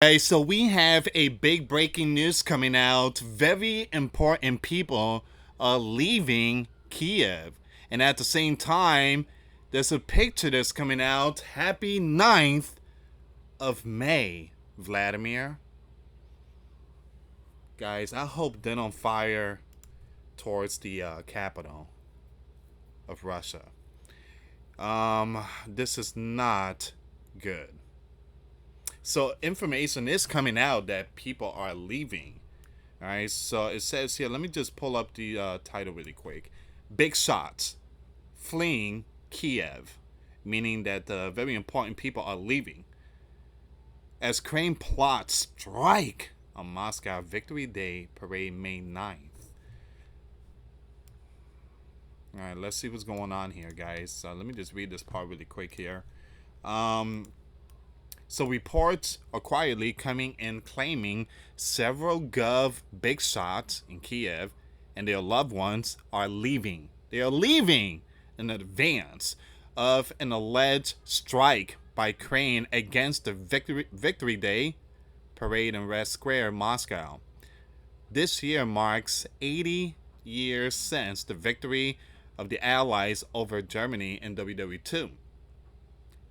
Okay, so we have a big breaking news coming out. Very important people are leaving Kiev. And at the same time, there's a picture that's coming out. Happy 9th of May, Vladimir. Guys, I hope they don't fire towards the capital of Russia. This is not good. So information is coming out that people are leaving. All right, so it says here, let me just pull up the title really quick. Big shots fleeing Kiev, meaning that very important people are leaving. As Crane plots strike on Moscow Victory Day parade May 9th. All right, let's see what's going on here, guys. Let me just read this part really quick here. So reports are quietly coming in claiming several Gov big shots in Kiev and their loved ones are leaving. They are leaving in advance of an alleged strike by Ukraine against the Victory Day parade in Red Square, Moscow. This year marks 80 years since the victory of the Allies over Germany in WW2.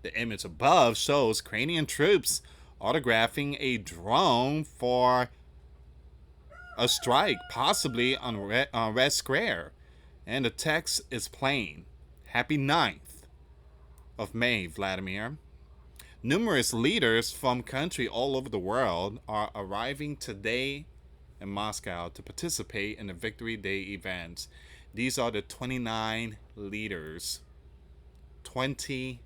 The image above shows Ukrainian troops autographing a drone for a strike, possibly on Red Square. And the text is plain. Happy 9th of May, Vladimir. Numerous leaders from countries all over the world are arriving today in Moscow to participate in the Victory Day events. These are the 29 leaders. 29.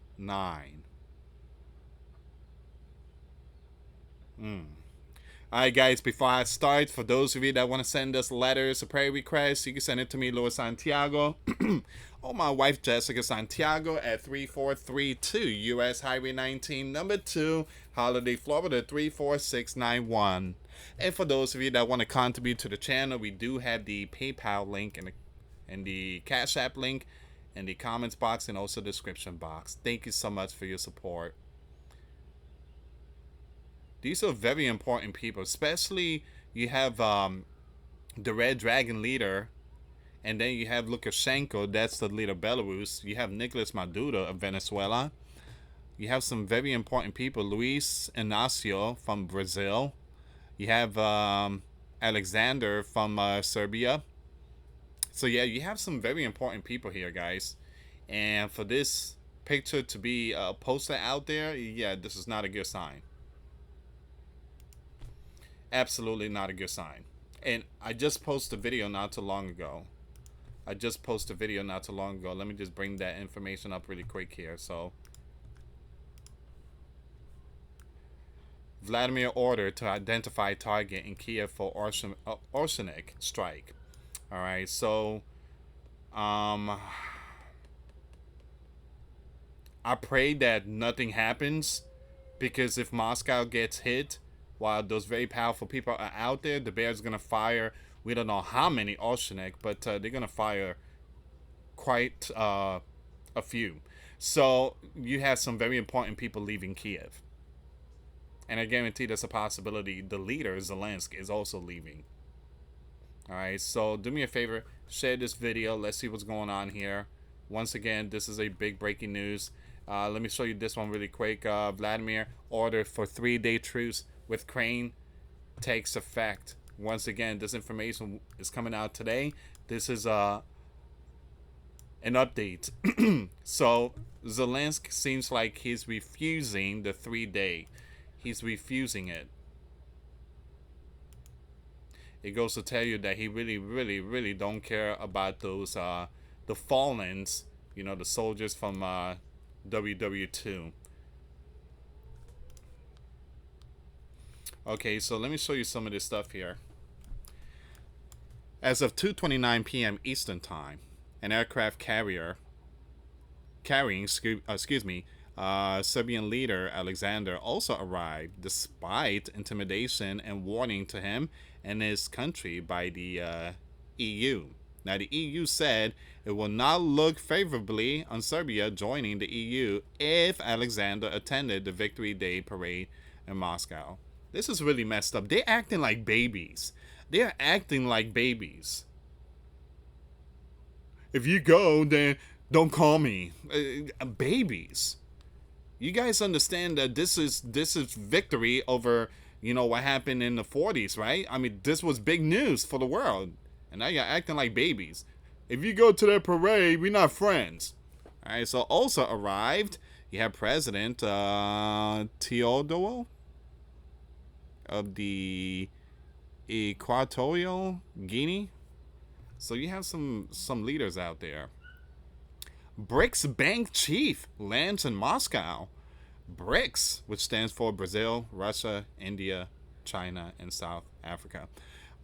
Alright, guys, before I start, for those of you that want to send us letters or prayer requests, you can send it to me, US Santiago, or my wife, Jessica Santiago, at 3432 US Highway 19, number 2, Holiday, Florida, 34691. And for those of you that want to contribute to the channel, we do have the PayPal link and the Cash App link in the comments box and also description box. Thank you so much for your support. These are very important people, especially you have the Red Dragon leader, and then you have Lukashenko, that's the leader of Belarus. You have Nicolas Maduro of Venezuela. You have some very important people, Luis Inacio from Brazil. You have Alexander from Serbia. So yeah, you have some very important people here, guys. And for this picture to be posted out there, yeah, this is not a good sign. Absolutely not a good sign. And I just posted a video not too long ago. Let me just bring that information up really quick here. So Vladimir ordered to identify target in Kiev for arsenic strike. All right, so I pray that nothing happens, because if Moscow gets hit while those very powerful people are out there, the bear's gonna fire. We don't know how many arsenic, but they're gonna fire quite a few. So you have some very important people leaving Kiev, and I guarantee there's a possibility the leader Zelensky is also leaving. All right, so do me a favor, share this video. Let's see what's going on here. Once again, this is a big breaking news. Let me show you this one really quick. Vladimir ordered for 3-day truce with Ukraine takes effect. Once again, this information is coming out today. This is an update. So Zelensky seems like he's refusing the 3-day. He's refusing it. It goes to tell you that he really don't care about those the fallens, you know, the soldiers from WW2. Okay, so let me show you some of this stuff here. As of 2:29 p.m. Eastern Time, an aircraft carrier carrying, Serbian leader Alexander also arrived, despite intimidation and warning to him and his country by the EU. Now, the EU said it will not look favorably on Serbia joining the EU if Alexander attended the Victory Day parade in Moscow. This is really messed up. They're acting like babies. They're acting like babies. If you go, then don't call me. Babies. You guys understand that this is victory over what happened in the 40s, right? I mean, this was big news for the world, and now you're acting like babies. If you go to their parade, we're not friends. All right. So also arrived. You have President Teodoro of the Equatorial Guinea. So you have some leaders out there. BRICS bank chief lands in Moscow. BRICS, which stands for Brazil, Russia, India, China, and South Africa.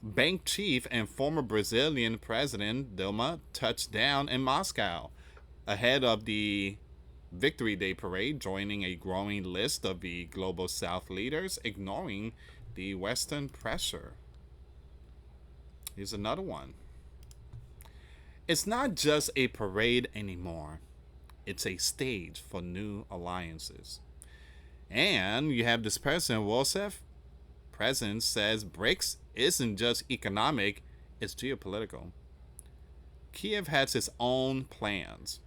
Bank chief and former Brazilian President Dilma touched down in Moscow ahead of the Victory Day parade, joining a growing list of the Global South leaders, ignoring the Western pressure. Here's another one. It's not just a parade anymore. It's a stage for new alliances. And you have this person, Wolsef. President says BRICS isn't just economic, it's geopolitical. Kiev has its own plans.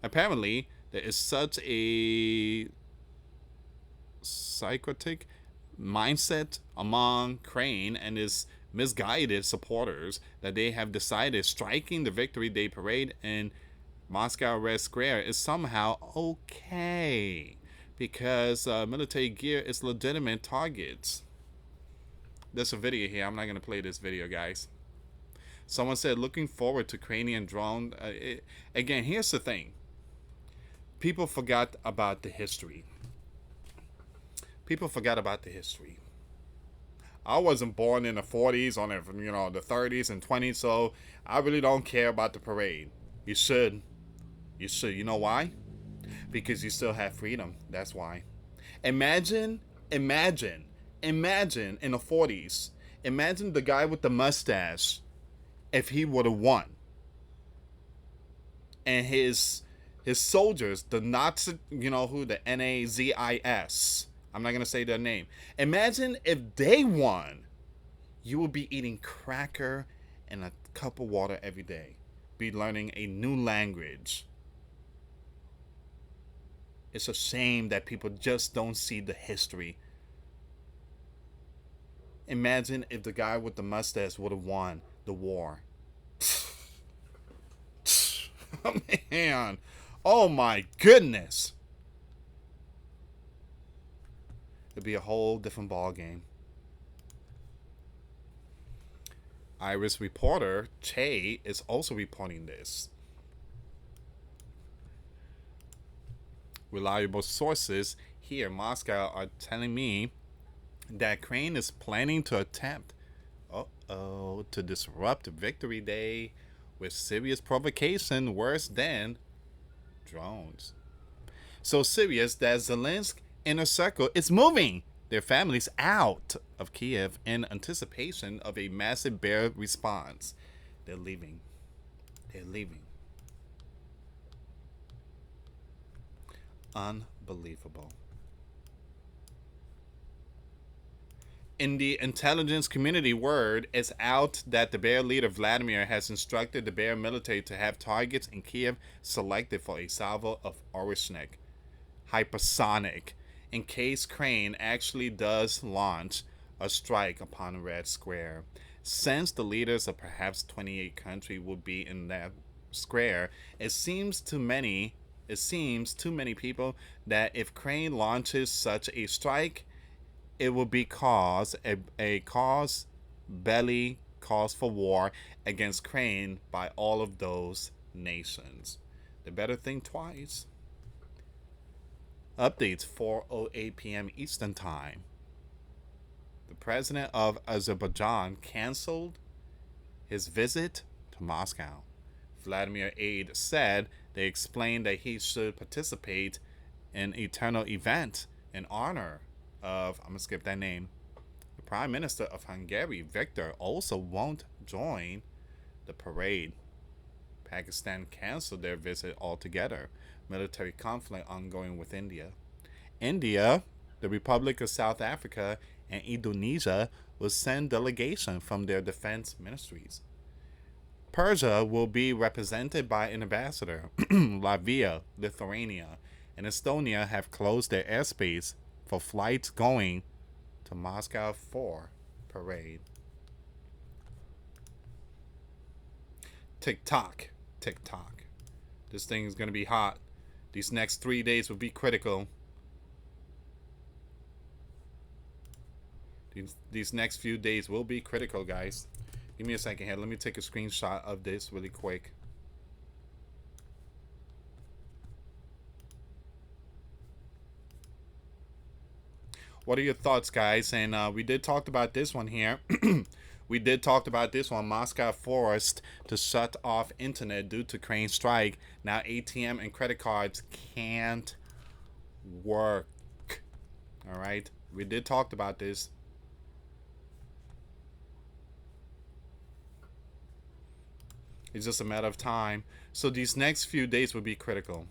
Apparently, there is such a psychotic mindset among Ukraine and his misguided supporters that they have decided striking the Victory Day parade in Moscow Red Square is somehow okay because military gear is legitimate targets. There's a video here. I'm not going to play this video, guys. Someone said, looking forward to Ukrainian drone. Again, here's the thing. People forgot about the history. People forgot about the history. I wasn't born in the 40s, on the 30s and 20s, so I really don't care about the parade. You should. You should. You know why? Because you still have freedom. That's why. Imagine in the 40s. Imagine the guy with the mustache if he would have won. And his soldiers, the Nazi, the NAZIS. I'm not going to say their name. Imagine if they won. You would be eating cracker and a cup of water every day. Be learning a new language. It's a shame that people just don't see the history. Imagine if the guy with the mustache would have won the war. Man. Oh my goodness. It'd be a whole different ball game. Irish reporter Che is also reporting this. Reliable sources here in Moscow are telling me that Ukraine is planning to attempt to disrupt Victory Day with serious provocation worse than drones. So serious that Zelensky inner circle is moving their families out of Kiev in anticipation of a massive bear response. They're leaving. They're leaving. Unbelievable. In the intelligence community, word is out that the Bear leader Vladimir has instructed the Bear military to have targets in Kiev selected for a salvo of Orishnik, hypersonic, in case Crane actually does launch a strike upon Red Square. Since the leaders of perhaps 28 countries will be in that square, it seems to many people that if Crane launches such a strike, it will be a cause belly cause for war against Crane by all of those nations. They better think twice. Updates 4:08 p.m. Eastern Time. The president of Azerbaijan canceled his visit to Moscow. Vladimir aide said they explained that he should participate in an eternal event in honor of, I'm going to skip that name, the Prime Minister of Hungary, Viktor, also won't join the parade. Pakistan canceled their visit altogether. Military conflict ongoing with India. India, the Republic of South Africa, and Indonesia will send delegation from their defense ministries. Persia will be represented by an ambassador. Latvia, Lithuania, and Estonia have closed their airspace for flights going to Moscow for parade. TikTok. TikTok. This thing is going to be hot. These next 3 days will be critical. These next few days will be critical, guys. Give me a second here. Let me take a screenshot of this really quick. What are your thoughts, guys? And we did talk about this one here. We did talk about this one. Moscow forced to shut off internet due to crane strike. Now ATM and credit cards can't work. All right. We did talk about this. It's just a matter of time. So these next few days will be critical.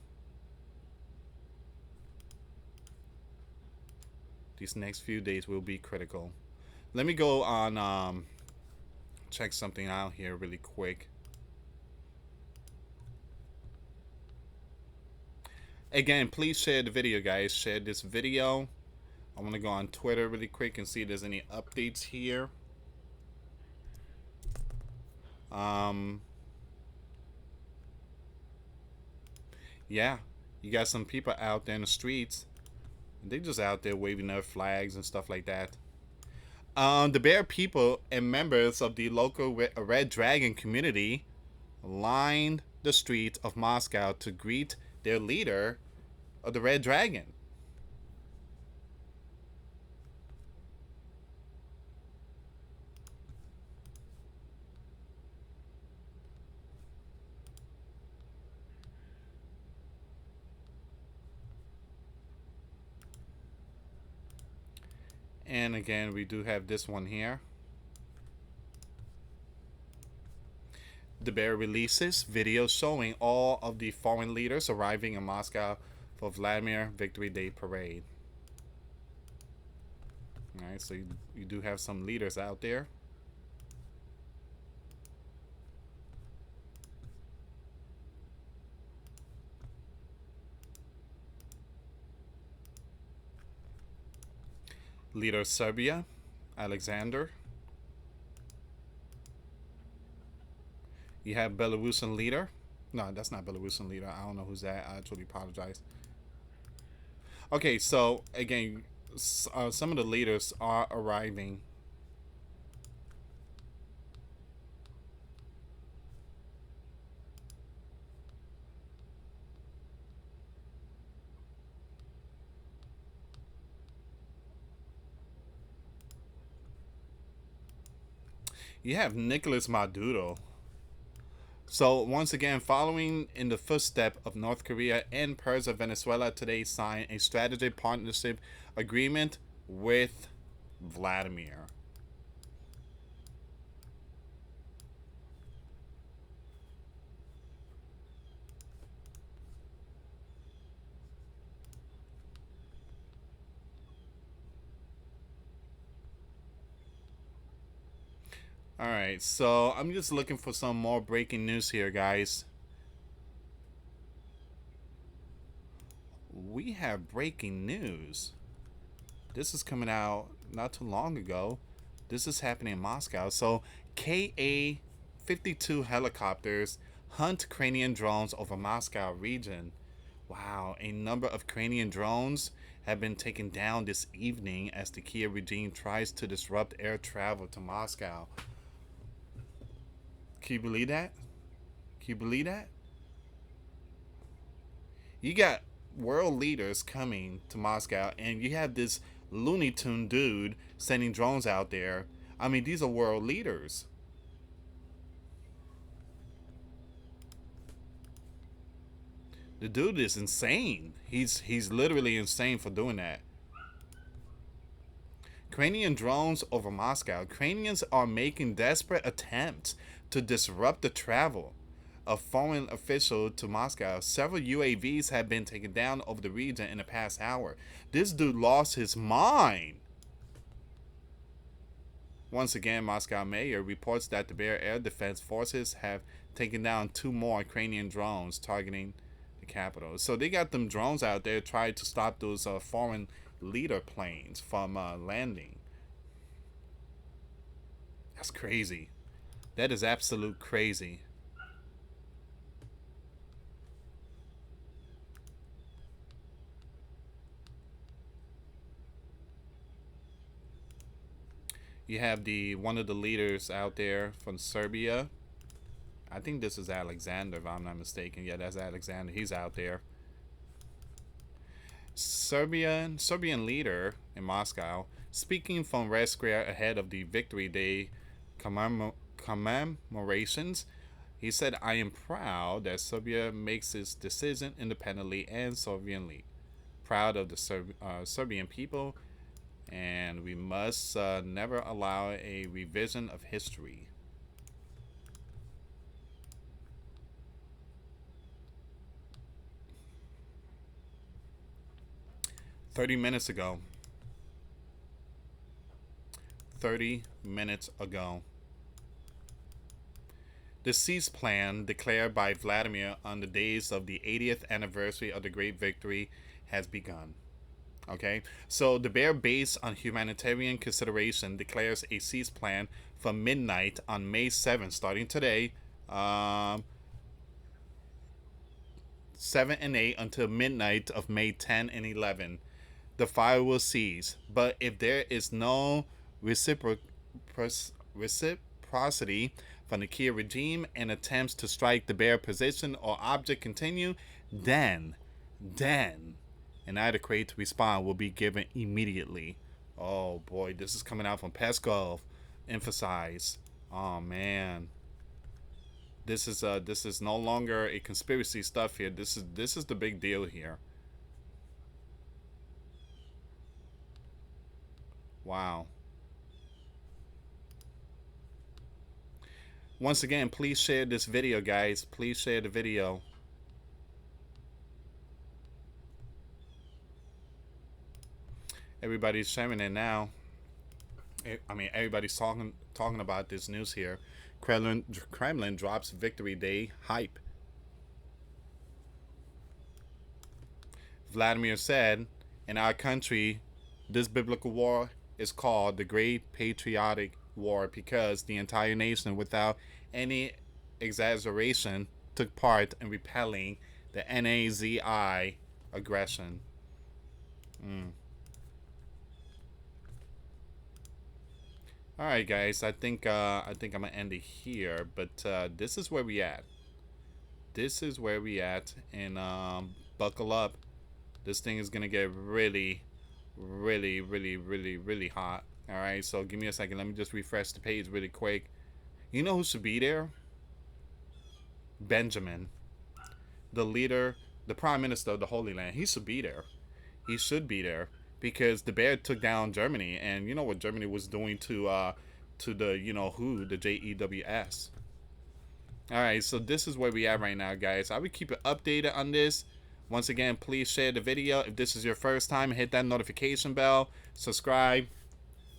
These next few days will be critical. Let me go on, check something out here really quick. Again, please share the video, guys. Share this video. I want to go on Twitter really quick and see if there's any updates here. Yeah, you got some people out there in the streets. They just out there waving their flags and stuff like that. The Bear people and members of the local Red Dragon community lined the streets of Moscow to greet their leader of the Red Dragon. And again, we do have this one here. The Bear releases video showing all of the foreign leaders arriving in Moscow for Vladimir Victory Day Parade. All right, so you do have some leaders out there. Leader of Serbia, Alexander. You have Belarusian leader. No, that's not Belarusian leader. I don't know who's that. I truly apologize. Okay, so again, some of the leaders are arriving. You have Nicolas Maduro. So once again, following in the footstep of North Korea and Persia, Venezuela today signed a strategic partnership agreement with Vladimir. Alright, so I'm just looking for some more breaking news here, guys. We have breaking news. This is coming out not too long ago. This is happening in Moscow. So, Ka-52 helicopters hunt Ukrainian drones over Moscow region. Wow, a number of Ukrainian drones have been taken down this evening as the Kiev regime tries to disrupt air travel to Moscow. Can you believe that? Can you believe that? You got world leaders coming to Moscow, and you have this Looney Tune dude sending drones out there. I mean, these are world leaders. The dude is insane. He's literally insane for doing that. Ukrainian drones over Moscow. Ukrainians are making desperate attempts to disrupt the travel of foreign officials to Moscow. Several UAVs have been taken down over the region in the past hour. This dude lost his mind. Once again, Moscow mayor reports that the Bear Air Defense Forces have taken down 2 more Ukrainian drones targeting the capital. So they got them drones out there trying to stop those foreign leader planes from landing. That's crazy. That is absolute crazy. You have the one of the leaders out there from Serbia. I think this is Alexander, if I'm not mistaken. Yeah, that's Alexander. He's out there. Serbian leader in Moscow, speaking from Red Square ahead of the Victory Day commemorations. He said, "I am proud that Serbia makes its decision independently and sovereignly. Proud of the Serbian people, and we must never allow a revision of history." 30 minutes ago. 30 minutes ago. The cease plan declared by Vladimir on the days of the 80th anniversary of the Great Victory has begun. Okay, so the Bear, based on humanitarian consideration, declares a cease plan from midnight on May 7th, starting today, 7 and 8 until midnight of May 10 and 11. The fire will cease, but if there is no reciprocity from the Kiev regime and attempts to strike the Bear position or object continue, then an adequate response will be given immediately. Oh boy, this is coming out from Peskov. Emphasize. Oh man. This is no longer a conspiracy stuff here. This is the big deal here. Wow. Once again, please share this video, guys. Please share the video. Everybody's sharing it now. I mean, everybody's talking about this news here. Kremlin drops Victory Day hype. Vladimir said, "In our country, this biblical war is called the Great Patriotic War because the entire nation, without any exaggeration, took part in repelling the Nazi aggression." All right, guys. I think I'm gonna end it here, but this is where we at. This is where we at, and buckle up. This thing is gonna get really, really, really, really, really hot. All right. So give me a second. Let me just refresh the page really quick. You know who should be there? Benjamin, the leader, the prime minister of the Holy Land. He should be there. He should be there because the Bear took down Germany, and you know what Germany was doing to the the JEWS. All right, so this is where we at right now, guys. I will keep it updated on this. Once again, please share the video. If this is your first time, hit that notification bell, subscribe,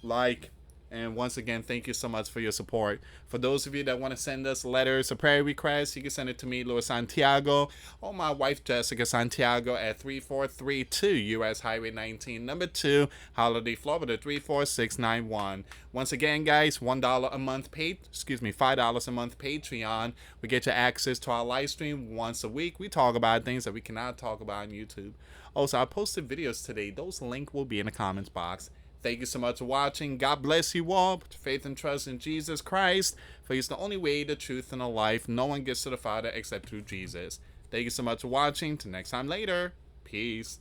like, and once again, thank you so much for your support. For those of you that want to send us letters or prayer requests, you can send it to me, US Santiago, or my wife, Jessica Santiago, at 3432 US Highway 19, number 2, Holiday, Florida, 34691. Once again, guys, $1 a month $5 a month Patreon. We get you access to our live stream once a week. We talk about things that we cannot talk about on YouTube. Also, I posted videos today. Those links will be in the comments box. Thank you so much for watching. God bless you all. Put your faith and trust in Jesus Christ, for He's the only way, the truth, and the life. No one gets to the Father except through Jesus. Thank you so much for watching. Till next time later. Peace.